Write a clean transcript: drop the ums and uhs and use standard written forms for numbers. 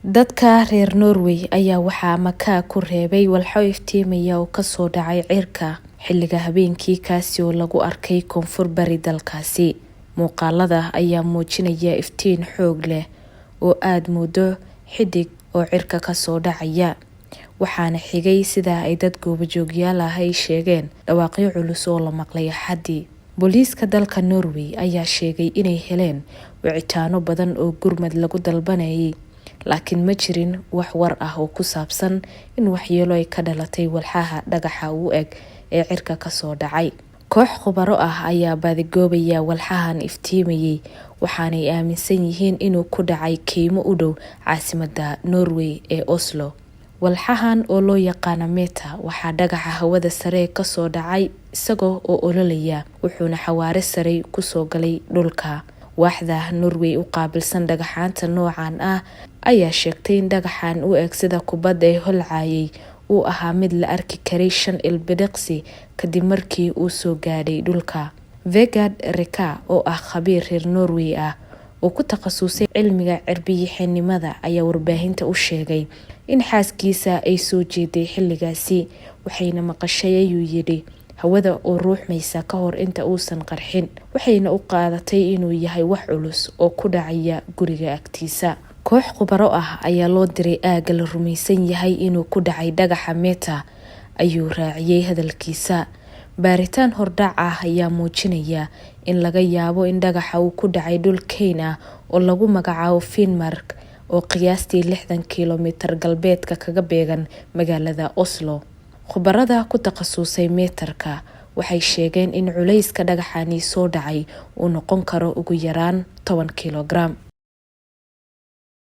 Dadka reer Norway ayaa waxaa makaa ku reebay walxo iftiimaya oo kasoo dhacay cirka xilliga habeenkii kaasi oo lagu arkay koonfur bari dalkaasi. Muuqaalada ayaa muujinaya iftiin xoog leh oo aad muddo xidig oo cirka kasoo dhacaya. Waxaana xigay sida ay dad goobjoogyaal ah ay sheegeen dhawaaqyo culus oo la maqlay Axaddii. Booliiska dalka Norway ayaa sheegay inay heleen wicitaano badan oo gurmad lagu dalbanayay, laakiin ma jirin wax war ah oo ku saabsan in waxyeelo ay ka dhalatay walxaha dhagaxa u eg ee cirka kasoo dhacay. Koox khubaro ah ayaa baadigoobaya walxahan iftiimayay, waxaanay aaminsan yihiin inuu ku dhacay keymo u dhow caasimadda Norway ee Oslo. Walxahan oo loo yaqaan Meta waxaa dhagaxa hawada sare kasoo dhacay isagoo oo ololaya, wuxuuna xawaare sare kusoo galay dhulka. Waaxda Norway u qaabilsan dhagaxaanta noocan ah ayaa sheegtay in dhagaxan u eg sida kubad ee holcayay uu ahaa mid la arki karay 5 ilbiriqsi kadib markii uu soo gaadhay dhulka. Vegard Reka oo ah khabiir reer Norway ah oo ku takhasusay cilmiga cirbixinnimada ayaa warbaahinta u sheegay in xaaskiisa ay soo jeeday xilligaasi, waxayna maqashay ayuu yidhi hawada oo ruuxmaysa ka hor inta uusan qarxin, waxayna u qaadatay inuu yahay wax culus oo ku dhacaya guriga agtiisa. Koox khubaro ah ayaa loo diray aagga la rumaysan yahay inuu ku dhacay dhagaxa Meta, ayuu raaciyay hadalkiisa. Baaritaan hordhac ah ayaa muujinaya in laga yaabo in dhagaxa uu ku dhacay dhul keyn ah oo lagu magacaabo Finnmark oo qiyaastii 60 kiiloomitir galbeedka kaga beegan magaalada Oslo. Khubarada ku takhasusay meterka waxay sheegeen in culayska dhagaxani soo dhacay uu noqon karo ugu yaraan 10 kiiloogaraam.